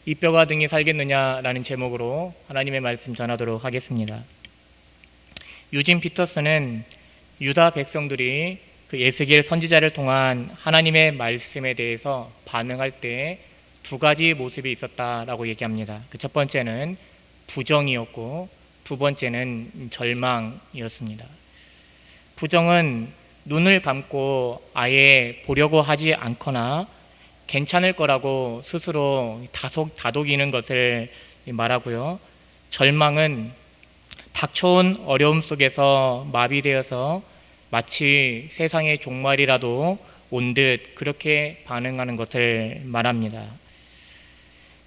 이 뼈가 등이 살겠느냐라는 제목으로 하나님의 말씀 전하도록 하겠습니다. 유진 피터스는 유다 백성들이 그 에스겔 선지자를 통한 하나님의 말씀에 대해서 반응할 때 두 가지 모습이 있었다라고 얘기합니다. 그 첫 번째는 부정이었고 두 번째는 절망이었습니다. 부정은 눈을 감고 아예 보려고 하지 않거나 괜찮을 거라고 스스로 다독이는 것을 말하고요. 절망은 닥쳐온 어려움 속에서 마비되어서 마치 세상의 종말이라도 온 듯 그렇게 반응하는 것을 말합니다.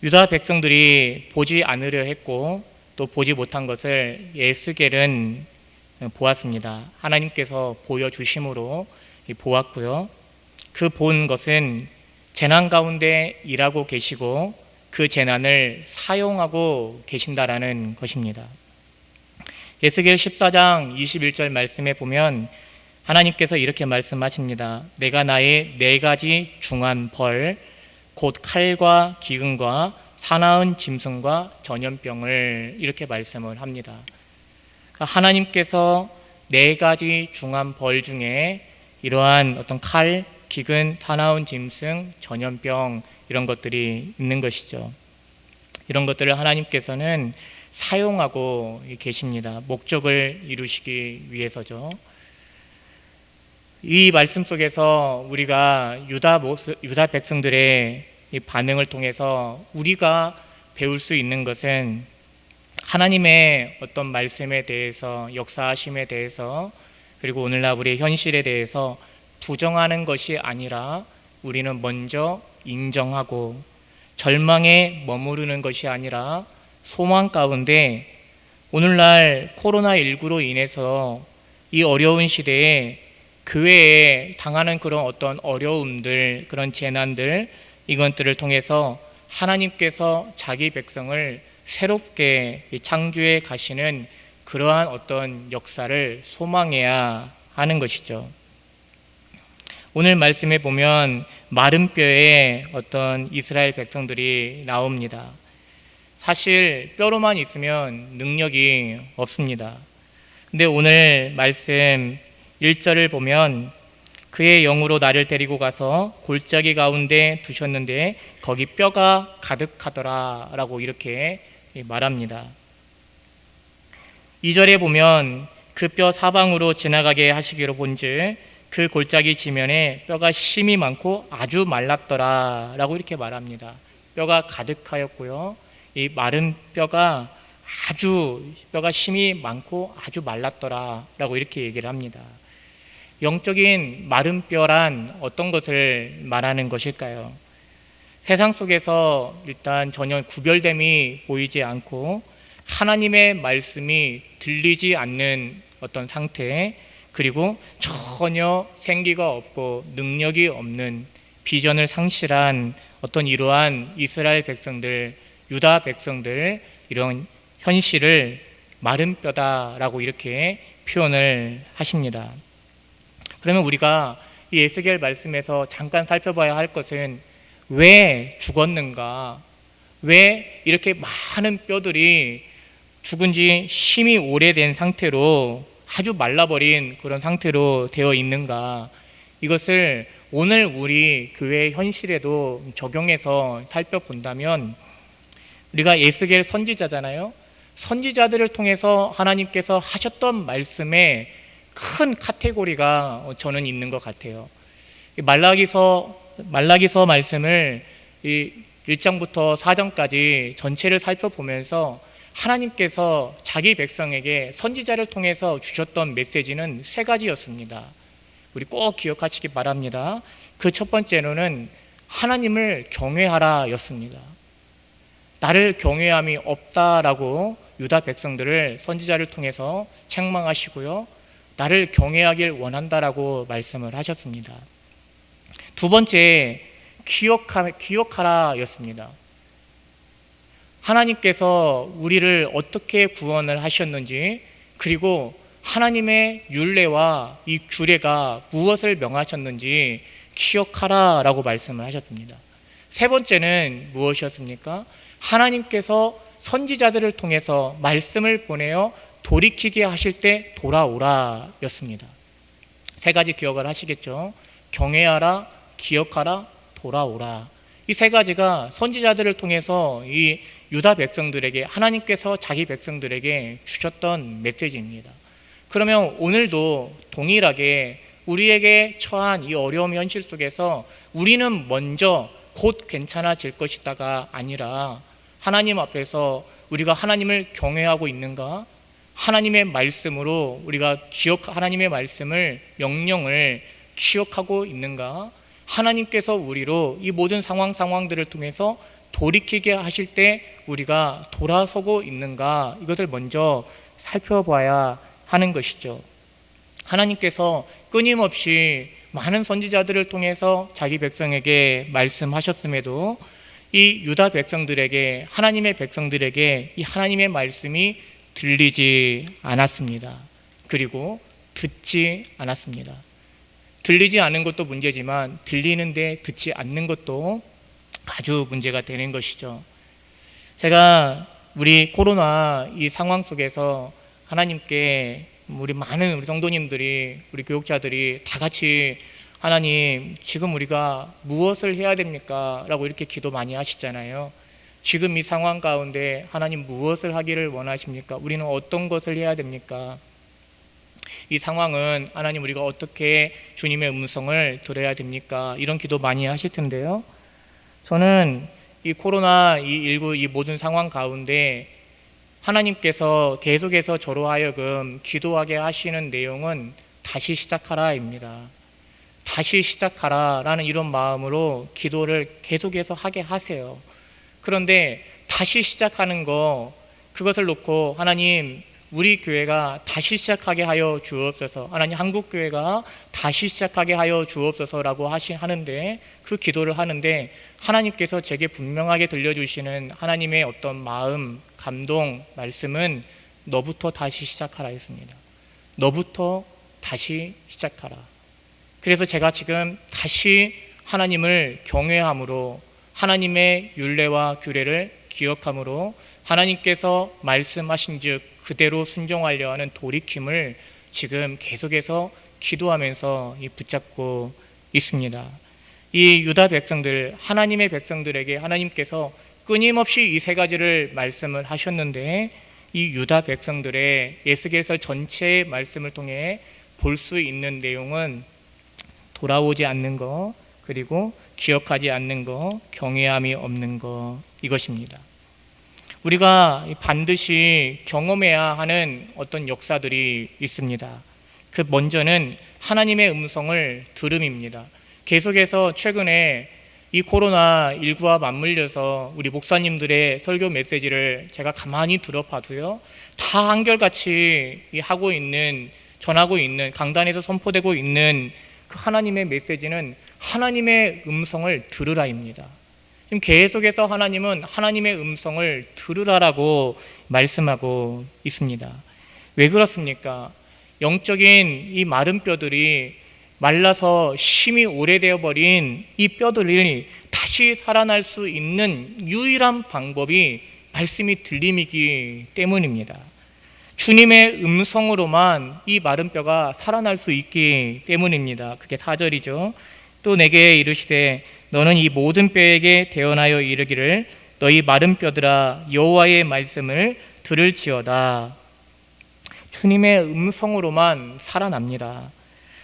유다 백성들이 보지 않으려 했고 또 보지 못한 것을 에스겔은 보았습니다. 하나님께서 보여주심으로 보았고요. 그 본 것은 재난 가운데 일하고 계시고 그 재난을 사용하고 계신다라는 것입니다. 에스겔 14장 21절 말씀에 보면 하나님께서 이렇게 말씀하십니다. 내가 나의 4가지 중한 벌 곧 칼과 기근과 사나운 짐승과 전염병을 이렇게 말씀을 합니다. 하나님께서 4가지 중한 벌 중에 이러한 어떤 칼, 기근, 사나운 짐승, 전염병 이런 것들이 있는 것이죠. 이런 것들을 하나님께서는 사용하고 계십니다. 목적을 이루시기 위해서죠. 이 말씀 속에서 우리가 유다 백성들의 이 반응을 통해서 우리가 배울 수 있는 것은 하나님의 어떤 말씀에 대해서, 역사하심에 대해서, 그리고 오늘날 우리의 현실에 대해서 부정하는 것이 아니라 우리는 먼저 인정하고 절망에 머무르는 것이 아니라 소망 가운데 오늘날 코로나19로 인해서 이 어려운 시대에 교회에 당하는 그런 어떤 어려움들, 그런 재난들, 이것들을 통해서 하나님께서 자기 백성을 새롭게 창조해 가시는 그러한 어떤 역사를 소망해야 하는 것이죠. 오늘 말씀에 보면 마른 뼈에 어떤 이스라엘 백성들이 나옵니다. 사실 뼈로만 있으면 능력이 없습니다. 근데 오늘 말씀 1절을 보면 그의 영으로 나를 데리고 가서 골짜기 가운데 두셨는데 거기 뼈가 가득하더라 라고 이렇게 말합니다. 2절에 보면 그 뼈 사방으로 지나가게 하시기로 본즉 그 골짜기 지면에 뼈가 심이 많고 아주 말랐더라 라고 이렇게 말합니다. 뼈가 가득하였고요. 이 마른 뼈가 심이 많고 아주 말랐더라 라고 이렇게 얘기를 합니다. 영적인 마른 뼈란 어떤 것을 말하는 것일까요? 세상 속에서 일단 전혀 구별됨이 보이지 않고 하나님의 말씀이 들리지 않는 어떤 상태, 그리고 전혀 생기가 없고 능력이 없는 비전을 상실한 어떤 이러한 이스라엘 백성들, 유다 백성들, 이런 현실을 마른 뼈다라고 이렇게 표현을 하십니다. 그러면 우리가 이 에스겔 말씀에서 잠깐 살펴봐야 할 것은 왜 죽었는가? 왜 이렇게 많은 뼈들이 죽은 지 심히 오래된 상태로 아주 말라버린 그런 상태로 되어 있는가? 이것을 오늘 우리 교회 현실에도 적용해서 살펴본다면 우리가 에스겔 선지자잖아요. 선지자들을 통해서 하나님께서 하셨던 말씀에 큰 카테고리가 저는 있는 것 같아요. 말라기서 말씀을 1장부터 4장까지 전체를 살펴보면서 하나님께서 자기 백성에게 선지자를 통해서 주셨던 메시지는 3가지였습니다. 우리 꼭 기억하시기 바랍니다. 그 첫 번째로는 하나님을 경외하라 였습니다. 나를 경외함이 없다라고 유다 백성들을 선지자를 통해서 책망하시고요. 나를 경외하길 원한다라고 말씀을 하셨습니다. 두 번째, 기억하라 였습니다. 하나님께서 우리를 어떻게 구원을 하셨는지, 그리고 하나님의 율례와 이 규례가 무엇을 명하셨는지 기억하라 라고 말씀을 하셨습니다. 세 번째는 무엇이었습니까? 하나님께서 선지자들을 통해서 말씀을 보내어 돌이키게 하실 때 돌아오라 였습니다. 세 가지 기억을 하시겠죠? 경외하라, 기억하라, 돌아오라. 이 세 가지가 선지자들을 통해서 이 유다 백성들에게, 하나님께서 자기 백성들에게 주셨던 메시지입니다. 그러면 오늘도 동일하게 우리에게 처한 이 어려움 현실 속에서 우리는 먼저 곧 괜찮아질 것이다가 아니라 하나님 앞에서 우리가 하나님을 경외하고 있는가? 하나님의 말씀으로 우리가 하나님의 말씀을, 명령을 기억하고 있는가? 하나님께서 우리로 이 모든 상황들을 통해서 돌이키게 하실 때 우리가 돌아서고 있는가? 이것을 먼저 살펴봐야 하는 것이죠. 하나님께서 끊임없이 많은 선지자들을 통해서 자기 백성에게 말씀하셨음에도 이 유다 백성들에게, 하나님의 백성들에게 이 하나님의 말씀이 들리지 않았습니다. 그리고 듣지 않았습니다. 들리지 않은 것도 문제지만 들리는데 듣지 않는 것도 아주 문제가 되는 것이죠. 제가 우리 코로나 이 상황 속에서 하나님께 우리 많은 우리 성도님들이, 우리 교육자들이 다 같이 하나님, 지금 우리가 무엇을 해야 됩니까? 라고 이렇게 기도 많이 하시잖아요. 지금 이 상황 가운데 하나님 무엇을 하기를 원하십니까? 우리는 어떤 것을 해야 됩니까? 이 상황은 하나님, 우리가 어떻게 주님의 음성을 들어야 됩니까? 이런 기도 많이 하실 텐데요. 저는 이 코로나19 이 모든 상황 가운데 하나님께서 계속해서 저로 하여금 기도하게 하시는 내용은 다시 시작하라입니다. 다시 시작하라라는 이런 마음으로 기도를 계속해서 하게 하세요. 그런데 다시 시작하는 거, 그것을 놓고 하나님, 우리 교회가 다시 시작하게 하여 주옵소서, 하나님 한국교회가 다시 시작하게 하여 주옵소서라고 하는데, 그 기도를 하는데 하나님께서 제게 분명하게 들려주시는 하나님의 어떤 마음, 감동, 말씀은 너부터 다시 시작하라 했습니다. 너부터 다시 시작하라. 그래서 제가 지금 다시 하나님을 경외함으로, 하나님의 율례와 규례를 기억함으로 하나님께서 말씀하신 즉 그대로 순종하려 하는 돌이킴을 지금 계속해서 기도하면서 붙잡고 있습니다. 이 유다 백성들, 하나님의 백성들에게 하나님께서 끊임없이 이 세 가지를 말씀을 하셨는데, 이 유다 백성들의 에스겔서 전체의 말씀을 통해 볼 수 있는 내용은 돌아오지 않는 것, 그리고 기억하지 않는 것, 경외함이 없는 것, 이것입니다. 우리가 반드시 경험해야 하는 어떤 역사들이 있습니다. 그 먼저는 하나님의 음성을 들음입니다. 계속해서 최근에 이 코로나19와 맞물려서 우리 목사님들의 설교 메시지를 제가 가만히 들어봐도요, 다 한결같이 전하고 있는, 강단에서 선포되고 있는 그 하나님의 메시지는 하나님의 음성을 들으라입니다. 지금 계속해서 하나님은 하나님의 음성을 들으라라고 말씀하고 있습니다. 왜 그렇습니까? 영적인 이 마른 뼈들이 말라서 심히 오래되어 버린 이 뼈들이 다시 살아날 수 있는 유일한 방법이 말씀이 들림이기 때문입니다. 주님의 음성으로만 이 마른 뼈가 살아날 수 있기 때문입니다. 그게 4절이죠. 또 내게 이르시되 너는 이 모든 뼈에게 대언하여 이르기를 너희 마른 뼈들아 여호와의 말씀을 들을지어다. 주님의 음성으로만 살아납니다.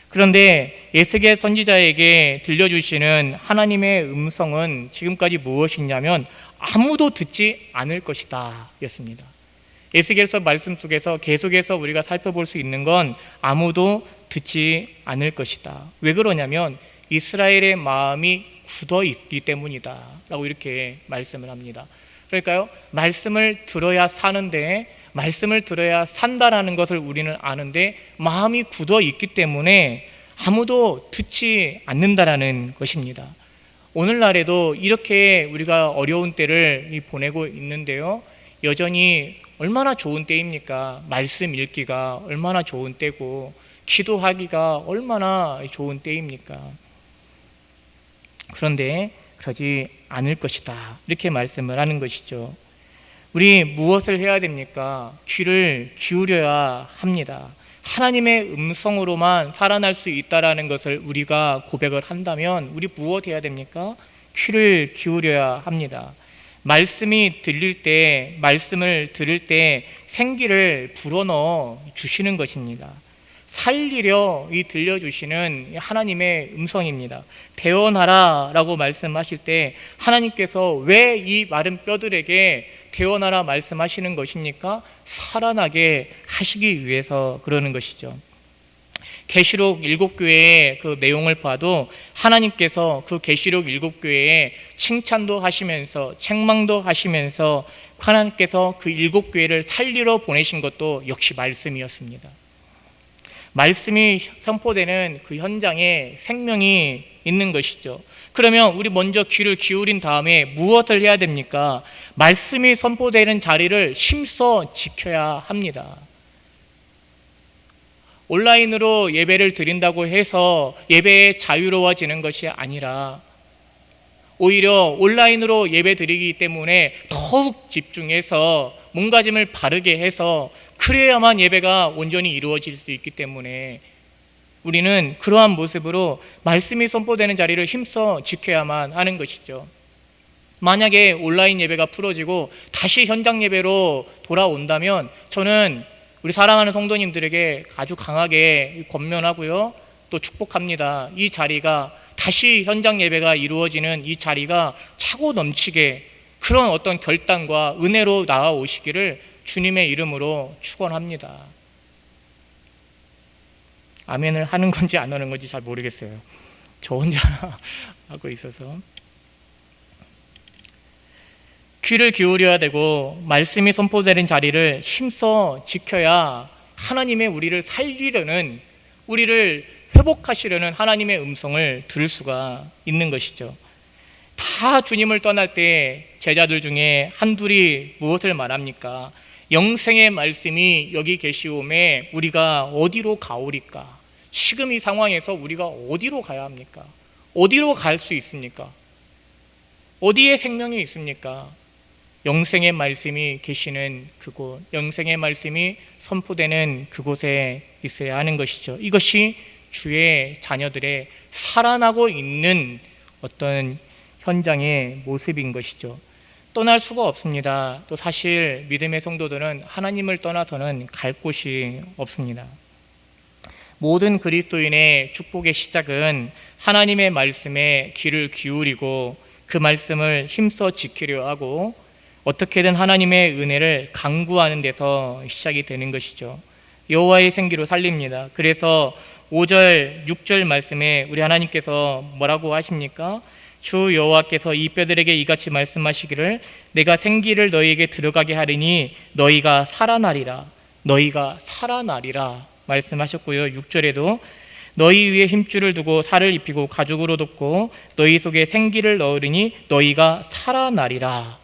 그런데 에스겔 선지자에게 들려주시는 하나님의 음성은 지금까지 무엇이냐면 아무도 듣지 않을 것이다 였습니다. 에스겔서 말씀 속에서 계속해서 우리가 살펴볼 수 있는 건 아무도 듣지 않을 것이다. 왜 그러냐면 이스라엘의 마음이 굳어 있기 때문이다 라고 이렇게 말씀을 합니다. 그러니까요, 말씀을 들어야 사는데, 말씀을 들어야 산다라는 것을 우리는 아는데 마음이 굳어 있기 때문에 아무도 듣지 않는다라는 것입니다. 오늘날에도 이렇게 우리가 어려운 때를 보내고 있는데요, 여전히 얼마나 좋은 때입니까? 말씀 읽기가 얼마나 좋은 때고 기도하기가 얼마나 좋은 때입니까? 그런데 그러지 않을 것이다. 이렇게 말씀을 하는 것이죠. 우리 무엇을 해야 됩니까? 귀를 기울여야 합니다. 하나님의 음성으로만 살아날 수 있다라는 것을 우리가 고백을 한다면 우리 무엇 해야 됩니까? 귀를 기울여야 합니다. 말씀이 들릴 때, 말씀을 들을 때 생기를 불어넣어 주시는 것입니다. 살리려 들려주시는 하나님의 음성입니다. 태어나라 라고 말씀하실 때 하나님께서 왜 이 마른 뼈들에게 태어나라 말씀하시는 것입니까? 살아나게 하시기 위해서 그러는 것이죠. 계시록 7교회의 그 내용을 봐도 하나님께서 그 계시록 7교회에 칭찬도 하시면서 책망도 하시면서 하나님께서 그 7교회를 살리러 보내신 것도 역시 말씀이었습니다. 말씀이 선포되는 그 현장에 생명이 있는 것이죠. 그러면 우리 먼저 귀를 기울인 다음에 무엇을 해야 됩니까? 말씀이 선포되는 자리를 힘써 지켜야 합니다. 온라인으로 예배를 드린다고 해서 예배에 자유로워지는 것이 아니라 오히려 온라인으로 예배 드리기 때문에 더욱 집중해서 몸가짐을 바르게 해서 그래야만 예배가 온전히 이루어질 수 있기 때문에 우리는 그러한 모습으로 말씀이 선포되는 자리를 힘써 지켜야만 하는 것이죠. 만약에 온라인 예배가 풀어지고 다시 현장 예배로 돌아온다면 저는 우리 사랑하는 성도님들에게 아주 강하게 권면하고요, 또 축복합니다. 이 자리가 다시 현장 예배가 이루어지는 이 자리가 차고 넘치게 그런 어떤 결단과 은혜로 나아오시기를 주님의 이름으로 축원합니다. 아멘을 하는 건지 안 하는 건지 잘 모르겠어요. 저 혼자 하고 있어서. 귀를 기울여야 되고 말씀이 선포되는 자리를 힘써 지켜야 하나님의 우리를 살리려는, 우리를 회복하시려는 하나님의 음성을 들을 수가 있는 것이죠. 다 주님을 떠날 때 제자들 중에 한둘이 무엇을 말합니까? 영생의 말씀이 여기 계시오매 우리가 어디로 가오리까? 지금 이 상황에서 우리가 어디로 가야 합니까? 어디로 갈 수 있습니까? 어디에 생명이 있습니까? 영생의 말씀이 계시는 그곳, 영생의 말씀이 선포되는 그곳에 있어야 하는 것이죠. 이것이 주의 자녀들의 살아나고 있는 어떤 현장의 모습인 것이죠. 떠날 수가 없습니다. 또 사실 믿음의 성도들은 하나님을 떠나서는 갈 곳이 없습니다. 모든 그리스도인의 축복의 시작은 하나님의 말씀에 귀를 기울이고 그 말씀을 힘써 지키려 하고 어떻게든 하나님의 은혜를 간구하는 데서 시작이 되는 것이죠. 여호와의 생기로 살립니다. 그래서 5절, 6절 말씀에 우리 하나님께서 뭐라고 하십니까? 주 여호와께서 이 뼈들에게 이같이 말씀하시기를 내가 생기를 너희에게 들어가게 하리니 너희가 살아나리라. 너희가 살아나리라 말씀하셨고요. 6절에도 너희 위에 힘줄을 두고 살을 입히고 가죽으로 덮고 너희 속에 생기를 넣으리니 너희가 살아나리라.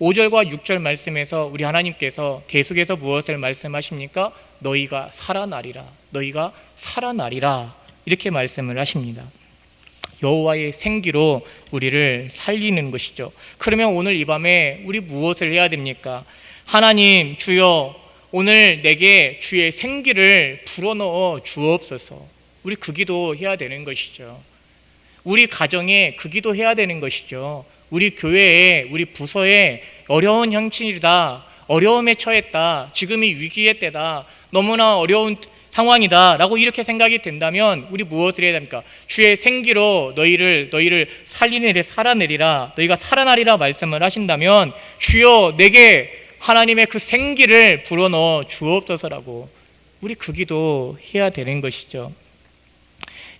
5절과 6절 말씀에서 우리 하나님께서 계속해서 무엇을 말씀하십니까? 너희가 살아나리라. 너희가 살아나리라. 이렇게 말씀을 하십니다. 여호와의 생기로 우리를 살리는 것이죠. 그러면 오늘 이 밤에 우리 무엇을 해야 됩니까? 하나님 주여 오늘 내게 주의 생기를 불어넣어 주옵소서. 우리 그 기도 해야 되는 것이죠. 우리 가정에 그 기도 해야 되는 것이죠. 우리 교회에, 우리 부서에 어려운 형친이다, 어려움에 처했다, 지금이 위기의 때다, 너무나 어려운 상황이다 라고 이렇게 생각이 된다면 우리 무엇을 해야 됩니까? 주의 생기로 너희를 살리느라 살아내리라, 너희가 살아나리라 말씀을 하신다면 주여 내게 하나님의 그 생기를 불어넣어 주옵소서라고 우리 그 기도 해야 되는 것이죠.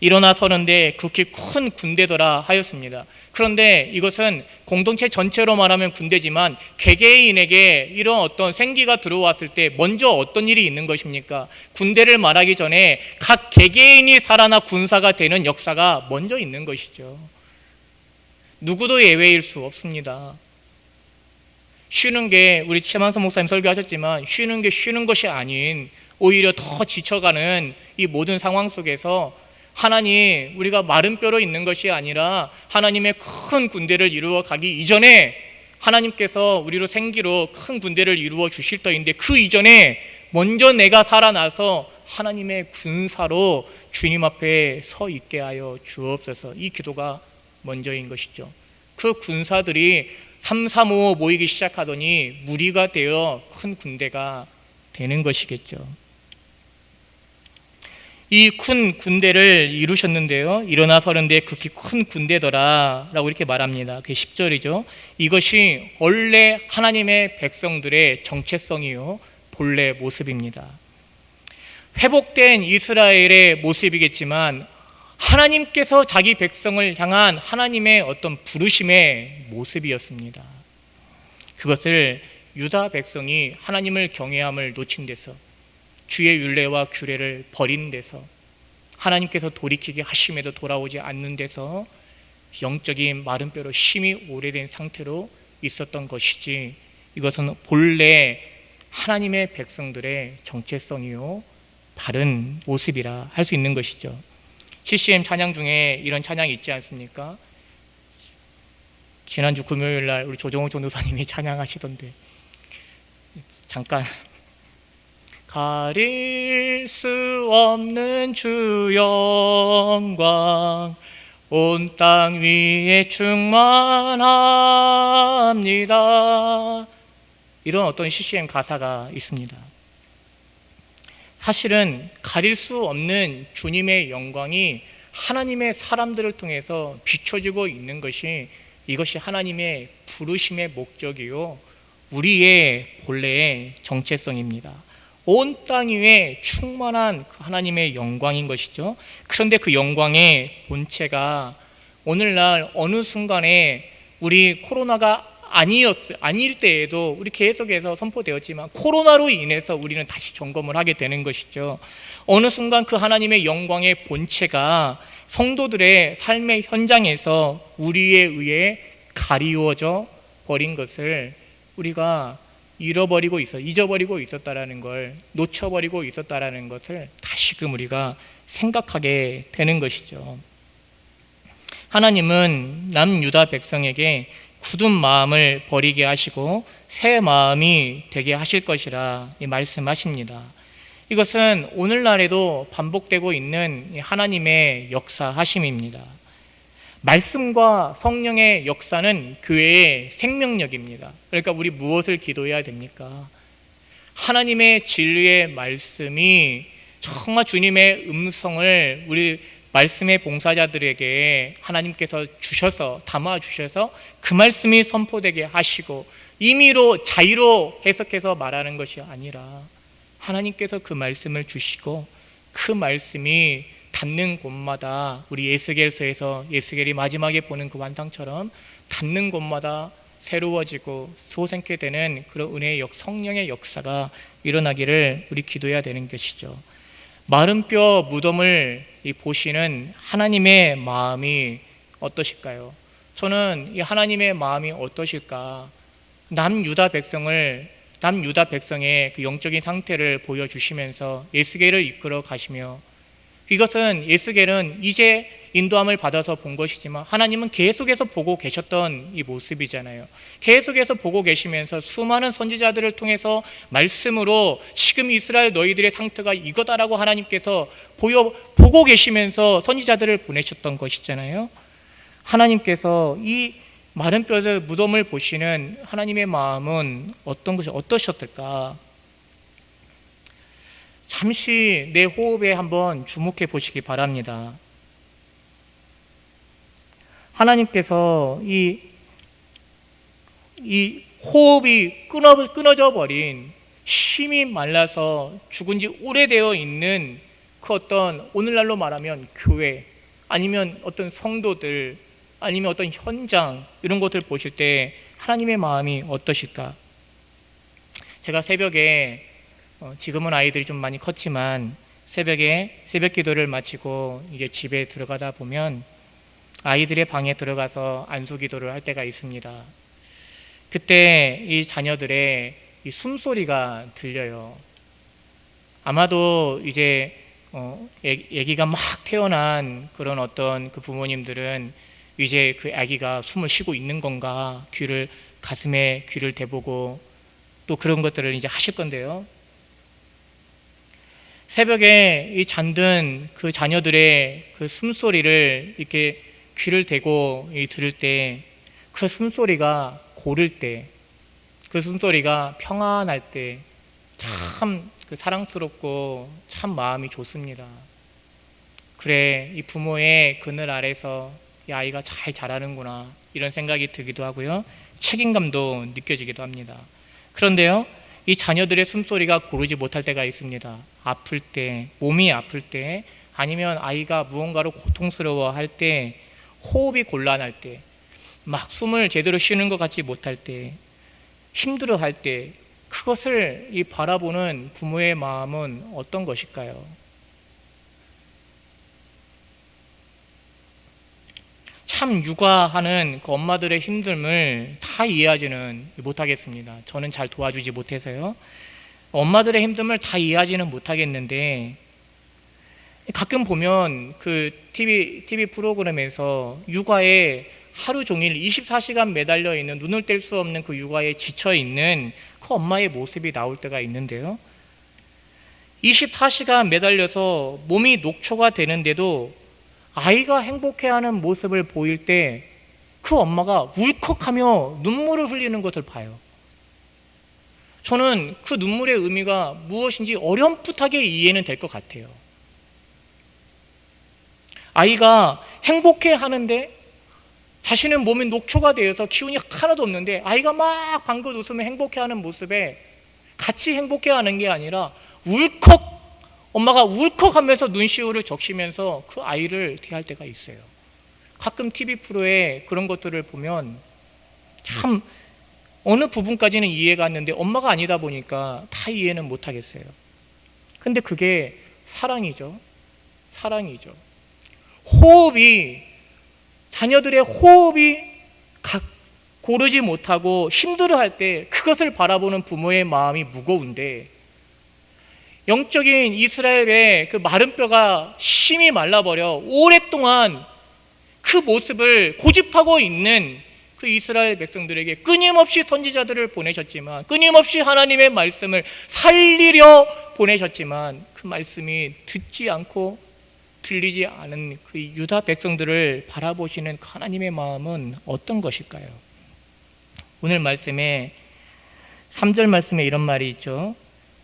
일어나 서는데 극히 큰 군대더라 하였습니다. 그런데 이것은 공동체 전체로 말하면 군대지만 개개인에게 이런 어떤 생기가 들어왔을 때 먼저 어떤 일이 있는 것입니까? 군대를 말하기 전에 각 개개인이 살아나 군사가 되는 역사가 먼저 있는 것이죠. 누구도 예외일 수 없습니다. 쉬는 게 우리 최만선 목사님 설교하셨지만 쉬는 게 쉬는 것이 아닌 오히려 더 지쳐가는 이 모든 상황 속에서 하나님, 우리가 마른 뼈로 있는 것이 아니라 하나님의 큰 군대를 이루어 가기 이전에 하나님께서 우리로 생기로 큰 군대를 이루어 주실 터인데, 그 이전에 먼저 내가 살아나서 하나님의 군사로 주님 앞에 서 있게 하여 주옵소서. 이 기도가 먼저인 것이죠. 그 군사들이 3, 3, 5 모이기 시작하더니 무리가 되어 큰 군대가 되는 것이겠죠. 이 큰 군대를 이루셨는데요, 일어나 서는데 극히 큰 군대더라 라고 이렇게 말합니다. 그게 10절이죠. 이것이 원래 하나님의 백성들의 정체성이요 본래 모습입니다. 회복된 이스라엘의 모습이겠지만 하나님께서 자기 백성을 향한 하나님의 어떤 부르심의 모습이었습니다. 그것을 유다 백성이 하나님을 경외함을 놓친 데서, 주의 율례와 규례를 버린 데서, 하나님께서 돌이키게 하심에도 돌아오지 않는 데서 영적인 마른 뼈로 심히 오래된 상태로 있었던 것이지, 이것은 본래 하나님의 백성들의 정체성이요 바른 모습이라 할 수 있는 것이죠. CCM 찬양 중에 이런 찬양이 있지 않습니까? 지난주 금요일 날 우리 조정호 전도사님이 찬양하시던데, 잠깐. 가릴 수 없는 주 영광 온 땅 위에 충만합니다. 이런 어떤 CCM 가사가 있습니다. 사실은 가릴 수 없는 주님의 영광이 하나님의 사람들을 통해서 비춰지고 있는 것이, 이것이 하나님의 부르심의 목적이요 우리의 본래의 정체성입니다. 온 땅 위에 충만한 그 하나님의 영광인 것이죠. 그런데 그 영광의 본체가 오늘날 어느 순간에 우리 코로나가 아닐 때에도 우리 계속해서 선포되었지만 코로나로 인해서 우리는 다시 점검을 하게 되는 것이죠. 어느 순간 그 하나님의 영광의 본체가 성도들의 삶의 현장에서 우리에 의해 가리워져 버린 것을 우리가 잊어버리고 있었다라는 걸, 놓쳐버리고 있었다라는 것을 다시금 우리가 생각하게 되는 것이죠. 하나님은 남유다 백성에게 굳은 마음을 버리게 하시고 새 마음이 되게 하실 것이라 말씀하십니다. 이것은 오늘날에도 반복되고 있는 하나님의 역사하심입니다. 말씀과 성령의 역사는 교회의 생명력입니다. 그러니까 우리 무엇을 기도해야 됩니까? 하나님의 진리의 말씀이 정말 주님의 음성을 우리 말씀의 봉사자들에게 하나님께서 주셔서, 담아주셔서 그 말씀이 선포되게 하시고, 임의로 자의로 해석해서 말하는 것이 아니라 하나님께서 그 말씀을 주시고 그 말씀이 닿는 곳마다, 우리 에스겔서에서 에스겔이 마지막에 보는 그 환상처럼 닿는 곳마다 새로워지고 솟게 되는 그런 은혜의 성령의 역사가 일어나기를 우리 기도해야 되는 것이죠. 마른 뼈 무덤을 보시는 하나님의 마음이 어떠실까요? 저는 이 하나님의 마음이 어떠실까? 남유다 백성의 그 영적인 상태를 보여주시면서 에스겔을 이끌어 가시며, 이것은 에스겔은 이제 인도함을 받아서 본 것이지만 하나님은 계속해서 보고 계셨던 이 모습이잖아요. 계속해서 보고 계시면서 수많은 선지자들을 통해서 말씀으로 지금 이스라엘 너희들의 상태가 이거다라고 하나님께서 보고 계시면서 선지자들을 보내셨던 것이잖아요. 하나님께서 이 마른 뼈의 무덤을 보시는 하나님의 마음은 어떠셨을까? 잠시 내 호흡에 한번 주목해 보시기 바랍니다. 하나님께서 이 호흡이 끊어져 버린, 심이 말라서 죽은 지 오래되어 있는 그 어떤, 오늘날로 말하면 교회, 아니면 어떤 성도들, 아니면 어떤 현장, 이런 것들 보실 때 하나님의 마음이 어떠실까? 제가 새벽에, 지금은 아이들이 좀 많이 컸지만 새벽에 새벽 기도를 마치고 이제 집에 들어가다 보면 아이들의 방에 들어가서 안수 기도를 할 때가 있습니다. 그때 이 자녀들의 이 숨소리가 들려요. 아마도 이제 아기가 막 태어난 그런 어떤 그 부모님들은 이제 그 아기가 숨을 쉬고 있는 건가 가슴에 귀를 대보고 또 그런 것들을 이제 하실 건데요. 새벽에 이 잠든 그 자녀들의 그 숨소리를 이렇게 귀를 대고 들을 때, 그 숨소리가 고를 때, 그 숨소리가 평안할 때 참 그 사랑스럽고 참 마음이 좋습니다. 그래, 이 부모의 그늘 아래서 이 아이가 잘 자라는구나, 이런 생각이 들기도 하고요. 책임감도 느껴지기도 합니다. 그런데요, 이 자녀들의 숨소리가 고르지 못할 때가 있습니다. 아플 때, 몸이 아플 때, 아니면 아이가 무언가로 고통스러워할 때, 호흡이 곤란할 때, 막 숨을 제대로 쉬는 것 같지 못할 때, 힘들어할 때, 그것을 이 바라보는 부모의 마음은 어떤 것일까요? 참 육아하는 그 엄마들의 힘듦을 다 이해하지는 못하겠습니다. 저는 잘 도와주지 못해서요. 엄마들의 힘듦을 다 이해하지는 못하겠는데, 가끔 보면 그 TV 프로그램에서 육아에 하루 종일 24시간 매달려 있는, 눈을 뗄 수 없는 그 육아에 지쳐 있는 그 엄마의 모습이 나올 때가 있는데요. 24시간 매달려서 몸이 녹초가 되는데도 아이가 행복해하는 모습을 보일 때 그 엄마가 울컥하며 눈물을 흘리는 것을 봐요. 저는 그 눈물의 의미가 무엇인지 어렴풋하게 이해는 될 것 같아요. 아이가 행복해하는데 자신은 몸이 녹초가 되어서 기운이 하나도 없는데 아이가 막 방긋 웃으며 행복해하는 모습에 같이 행복해하는 게 아니라 엄마가 울컥하면서 눈시울을 적시면서 그 아이를 대할 때가 있어요. 가끔 TV 프로에 그런 것들을 보면 참 어느 부분까지는 이해가 갔는데 엄마가 아니다 보니까 다 이해는 못하겠어요. 근데 그게 사랑이죠. 사랑이죠. 자녀들의 호흡이 고르지 못하고 힘들어할 때 그것을 바라보는 부모의 마음이 무거운데, 영적인 이스라엘의 그 마른 뼈가 심히 말라버려 오랫동안 그 모습을 고집하고 있는 그 이스라엘 백성들에게 끊임없이 선지자들을 보내셨지만, 끊임없이 하나님의 말씀을 살리려 보내셨지만, 그 말씀이 듣지 않고 들리지 않은 그 유다 백성들을 바라보시는 그 하나님의 마음은 어떤 것일까요? 오늘 말씀에 3절 말씀에 이런 말이 있죠.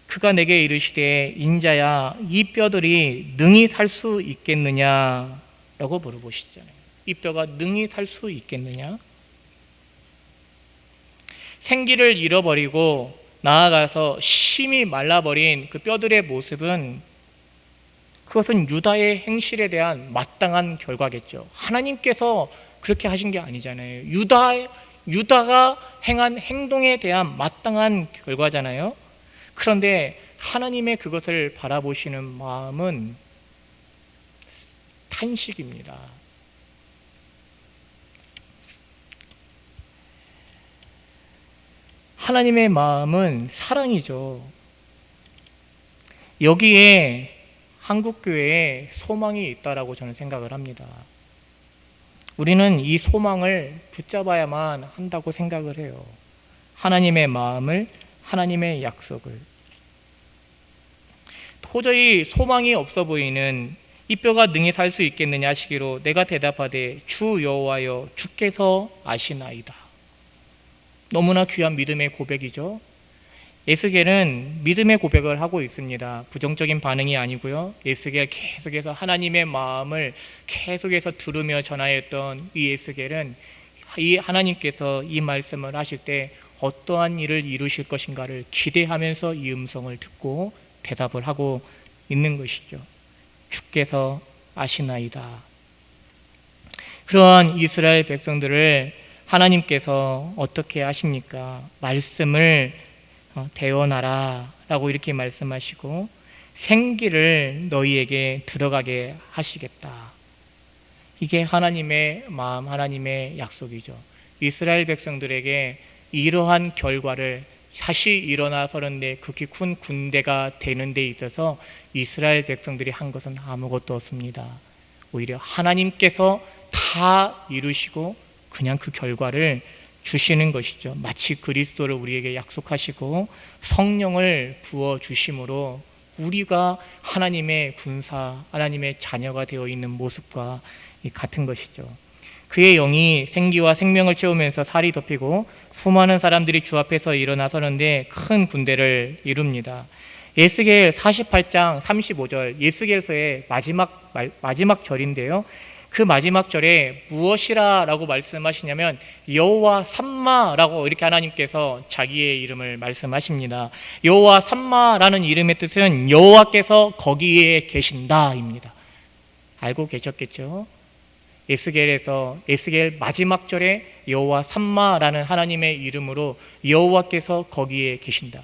그가 내게 이르시되 인자야 이 뼈들이 능히 살 수 있겠느냐라고 물어보시잖아요. 이 뼈가 능히 살 수 있겠느냐? 생기를 잃어버리고 나아가서 심히 말라버린 그 뼈들의 모습은, 그것은 유다의 행실에 대한 마땅한 결과겠죠. 하나님께서 그렇게 하신 게 아니잖아요. 유다가 행한 행동에 대한 마땅한 결과잖아요. 그런데 하나님의 그것을 바라보시는 마음은 탄식입니다. 하나님의 마음은 사랑이죠. 여기에 한국교회에 소망이 있다라고 저는 생각을 합니다. 우리는 이 소망을 붙잡아야만 한다고 생각을 해요. 하나님의 마음을, 하나님의 약속을. 도저히 소망이 없어 보이는 이 뼈가 능히 살 수 있겠느냐 하시기로 내가 대답하되 주 여호와여 주께서 아시나이다. 너무나 귀한 믿음의 고백이죠. 에스겔은 믿음의 고백을 하고 있습니다. 부정적인 반응이 아니고요. 에스겔 계속해서 하나님의 마음을 계속해서 들으며 전하였던 이 에스겔은 이 하나님께서 이 말씀을 하실 때 어떠한 일을 이루실 것인가를 기대하면서 이 음성을 듣고 대답을 하고 있는 것이죠. 주께서 아시나이다. 그러한 이스라엘 백성들을 하나님께서 어떻게 하십니까? 말씀을 대언하라 라고 이렇게 말씀하시고 생기를 너희에게 들어가게 하시겠다. 이게 하나님의 마음, 하나님의 약속이죠. 이스라엘 백성들에게 이러한 결과를 다시 일어나서는데 극히 큰 군대가 되는 데 있어서 이스라엘 백성들이 한 것은 아무것도 없습니다. 오히려 하나님께서 다 이루시고 그냥 그 결과를 주시는 것이죠. 마치 그리스도를 우리에게 약속하시고 성령을 부어주심으로 우리가 하나님의 군사, 하나님의 자녀가 되어 있는 모습과 같은 것이죠. 그의 영이 생기와 생명을 채우면서 살이 덮이고 수많은 사람들이 주 앞에서 일어나서는데 큰 군대를 이룹니다. 에스겔 48장 35절 에스겔서의 마지막 절인데요. 그 마지막 절에 무엇이라 라고 말씀하시냐면 여호와 삼마라고 이렇게 하나님께서 자기의 이름을 말씀하십니다. 여호와 삼마라는 이름의 뜻은 여호와께서 거기에 계신다입니다. 알고 계셨겠죠? 에스겔 마지막 절에 여호와 삼마라는 하나님의 이름으로 여호와께서 거기에 계신다.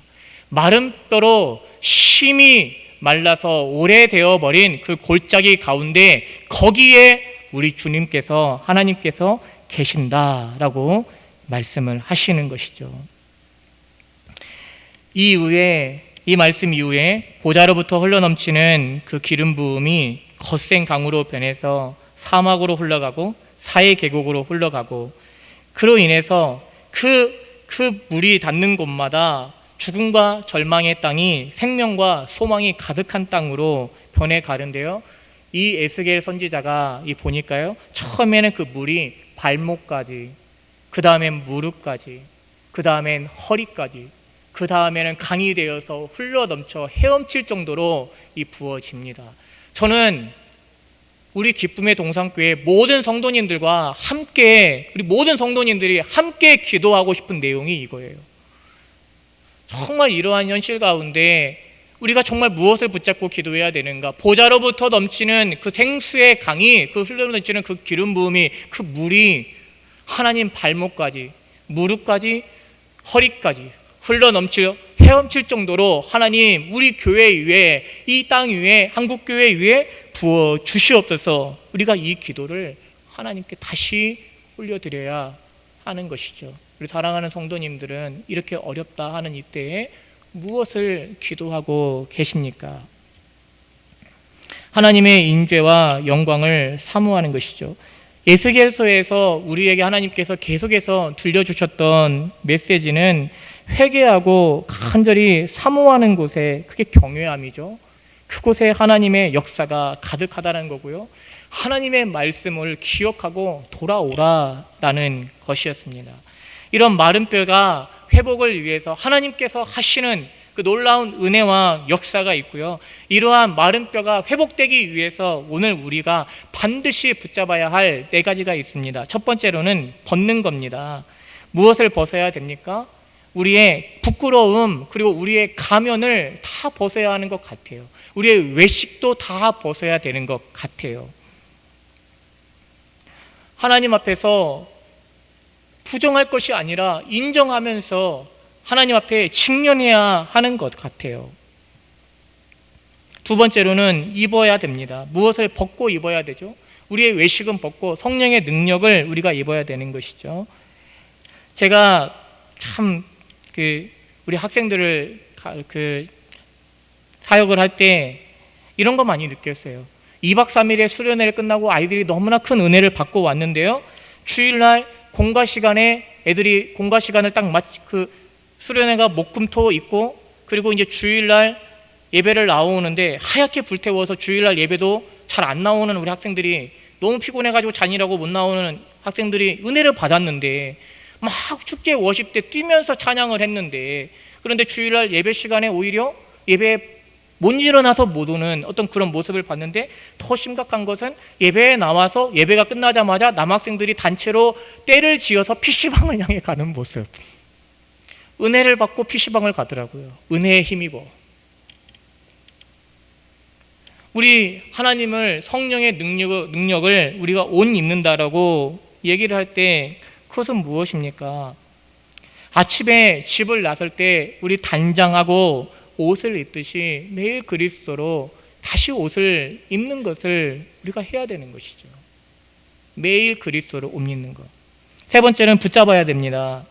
마른 뼈로 심히 말라서 오래되어 버린 그 골짜기 가운데 거기에 우리 주님께서 하나님께서 계신다라고 말씀을 하시는 것이죠. 이 말씀 이후에 보좌로부터 흘러넘치는 그 기름 부음이 거센 강으로 변해서 사막으로 흘러가고 사해 계곡으로 흘러가고 그로 인해서 그 물이 닿는 곳마다 죽음과 절망의 땅이 생명과 소망이 가득한 땅으로 변해 가는데요. 이 에스겔 선지자가 보니까요, 처음에는 그 물이 발목까지, 그 다음엔 무릎까지, 그 다음엔 허리까지, 그 다음에는 강이 되어서 흘러넘쳐 헤엄칠 정도로 부어집니다. 저는 우리 기쁨의 동산교회 모든 성도님들과 함께, 우리 모든 성도님들이 함께 기도하고 싶은 내용이 이거예요. 정말 이러한 현실 가운데 우리가 정말 무엇을 붙잡고 기도해야 되는가? 보좌로부터 넘치는 그 생수의 강이, 그 흘러넘치는 그 기름 부음이, 그 물이 하나님 발목까지, 무릎까지, 허리까지 흘러넘쳐 헤엄칠 정도로 하나님 우리 교회 위에, 이 땅 위에, 한국교회 위에 부어 주시옵소서. 우리가 이 기도를 하나님께 다시 올려드려야 하는 것이죠. 우리 사랑하는 성도님들은 이렇게 어렵다 하는 이때에 무엇을 기도하고 계십니까? 하나님의 인죄와 영광을 사모하는 것이죠. 에스겔서에서 우리에게 하나님께서 계속해서 들려주셨던 메시지는 회개하고 간절히 사모하는 곳에, 그게 경외함이죠. 그곳에 하나님의 역사가 가득하다는 거고요, 하나님의 말씀을 기억하고 돌아오라라는 것이었습니다. 이런 마른 뼈가 회복을 위해서 하나님께서 하시는 그 놀라운 은혜와 역사가 있고요, 이러한 마른 뼈가 회복되기 위해서 오늘 우리가 반드시 붙잡아야 할 4가지가 있습니다. 첫 번째로는 벗는 겁니다. 무엇을 벗어야 됩니까? 우리의 부끄러움, 그리고 우리의 가면을 다 벗어야 하는 것 같아요. 우리의 외식도 다 벗어야 되는 것 같아요. 하나님 앞에서 부정할 것이 아니라 인정하면서 하나님 앞에 직면해야 하는 것 같아요. 두 번째로는 입어야 됩니다. 무엇을 벗고 입어야 되죠? 우리의 외식은 벗고 성령의 능력을 우리가 입어야 되는 것이죠. 제가 참 우리 학생들을 사역을 할 때 이런 거 많이 느꼈어요. 2박 3일의 수련회를 끝나고 아이들이 너무나 큰 은혜를 받고 왔는데요, 주일날 공과 시간에 애들이 공과 시간을 딱 수련회가 목금토 있고, 그리고 이제 주일날 예배를 나오는데 하얗게 불태워서 주일날 예배도 잘 안 나오는 우리 학생들이, 너무 피곤해가지고 잔이라고 못 나오는 학생들이 은혜를 받았는데 막 축제 워십 때 뛰면서 찬양을 했는데, 그런데 주일날 예배 시간에 오히려 예배에 못 일어나서 못 오는 어떤 그런 모습을 봤는데, 더 심각한 것은 예배에 나와서 예배가 끝나자마자 남학생들이 단체로 때를 지어서 PC방을 향해 가는 모습. 은혜를 받고 PC방을 가더라고요. 은혜에 힘입어. 우리 하나님을, 성령의 능력을 우리가 옷 입는다라고 얘기를 할 때 그것은 무엇입니까? 아침에 집을 나설 때 우리 단장하고 옷을 입듯이 매일 그리스도로 다시 옷을 입는 것을 우리가 해야 되는 것이죠. 매일 그리스도로 옷 입는 것. 세 번째는 붙잡아야 됩니다.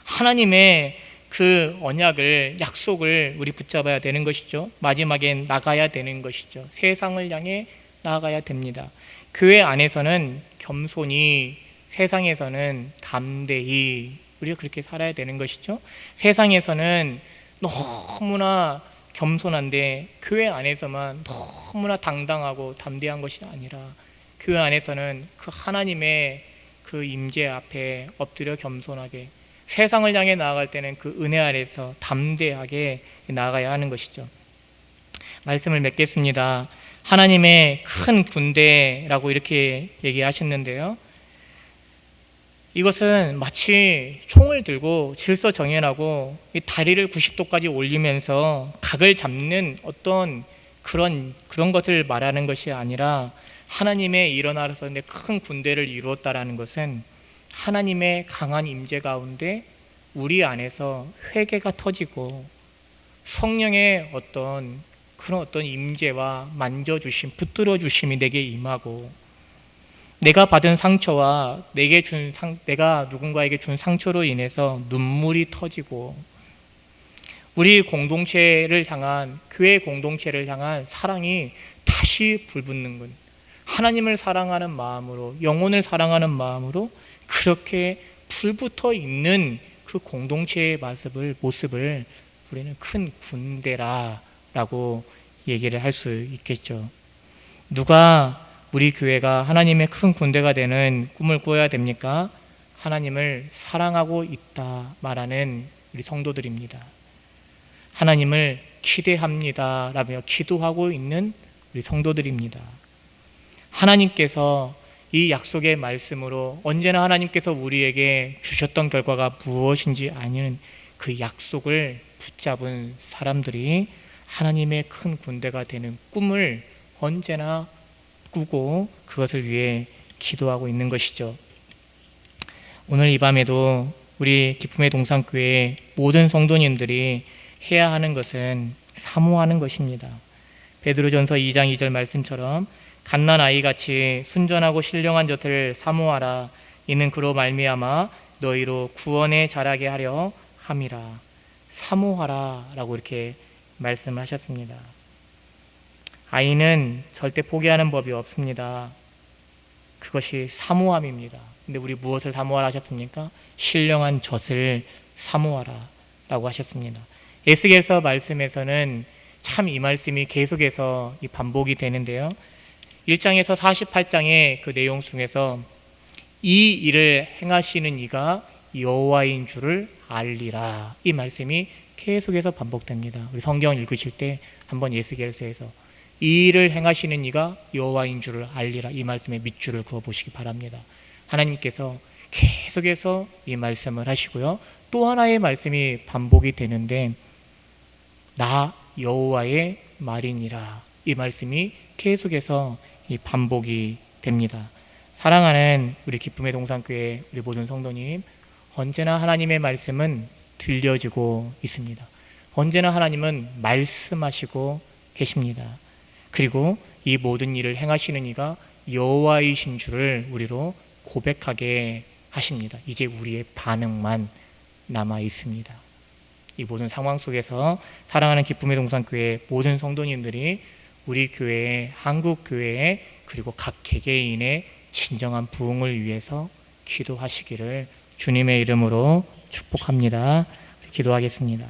하나님의 그 언약을, 약속을 우리 붙잡아야 되는 것이죠. 마지막엔 나가야 되는 것이죠. 세상을 향해 나아가야 됩니다. 교회 안에서는 겸손히, 세상에서는 담대히 우리가 그렇게 살아야 되는 것이죠. 세상에서는 너무나 겸손한데 교회 안에서만 너무나 당당하고 담대한 것이 아니라 교회 안에서는 그 하나님의 그 임재 앞에 엎드려 겸손하게, 세상을 향해 나아갈 때는 그 은혜 아래서 담대하게 나아가야 하는 것이죠. 말씀을 맺겠습니다. 하나님의 큰 군대라고 이렇게 얘기하셨는데요, 이것은 마치 총을 들고 질서 정연하고 다리를 90도까지 올리면서 각을 잡는 어떤 그런 것을 말하는 것이 아니라, 하나님의 일어나서 큰 군대를 이루었다라는 것은 하나님의 강한 임재 가운데 우리 안에서 회개가 터지고 성령의 어떤 임재와 만져주심, 붙들어 주심이 내게 임하고, 내가 받은 상처와 내가 누군가에게 준 상처로 인해서 눈물이 터지고, 우리 공동체를 향한, 교회 공동체를 향한 사랑이 다시 불붙는 것, 하나님을 사랑하는 마음으로, 영혼을 사랑하는 마음으로 그렇게 불붙어 있는 그 공동체의 모습을 우리는 큰 군대라고 얘기를 할 수 있겠죠. 누가 우리 교회가 하나님의 큰 군대가 되는 꿈을 꾸어야 됩니까? 하나님을 사랑하고 있다 말하는 우리 성도들입니다. 하나님을 기대합니다 라며 기도하고 있는 우리 성도들입니다. 하나님께서 이 약속의 말씀으로 언제나 하나님께서 우리에게 주셨던 결과가 무엇인지 아는 그 약속을 붙잡은 사람들이 하나님의 큰 군대가 되는 꿈을 언제나 꾸고 그것을 위해 기도하고 있는 것이죠. 오늘 이 밤에도 우리 기쁨의 동산교회 모든 성도님들이 해야 하는 것은 사모하는 것입니다. 베드로전서 2장 2절 말씀처럼 갓난아이같이 순전하고 신령한 젖을 사모하라. 이는 그로 말미암아 너희로 구원에 자라게 하려 함이라. 사모하라 라고 이렇게 말씀하셨습니다. 아이는 절대 포기하는 법이 없습니다. 그것이 사모함입니다. 근데 우리 무엇을 사모하라 하셨습니까? 신령한 젖을 사모하라 라고 하셨습니다. 에스겔서 말씀에서는 참 이 말씀이 계속해서 반복이 되는데요, 1장에서 48장의 그 내용 중에서 이 일을 행하시는 이가 여호와인 줄을 알리라, 이 말씀이 계속해서 반복됩니다. 우리 성경 읽으실 때 한번 에스겔서에서 이 일을 행하시는 이가 여호와인 줄을 알리라, 이 말씀에 밑줄을 그어 보시기 바랍니다. 하나님께서 계속해서 이 말씀을 하시고요, 또 하나의 말씀이 반복이 되는데 나 여호와의 말이니라, 이 말씀이 계속해서 이 반복이 됩니다. 사랑하는 우리 기쁨의 동산교회 우리 모든 성도님, 언제나 하나님의 말씀은 들려지고 있습니다. 언제나 하나님은 말씀하시고 계십니다. 그리고 이 모든 일을 행하시는 이가 여호와이신 줄을 우리로 고백하게 하십니다. 이제 우리의 반응만 남아 있습니다. 이 모든 상황 속에서 사랑하는 기쁨의 동산교회 모든 성도님들이 우리 교회의, 한국 교회의, 그리고 각 개개인의 진정한 부흥을 위해서 기도하시기를 주님의 이름으로 축복합니다. 기도하겠습니다.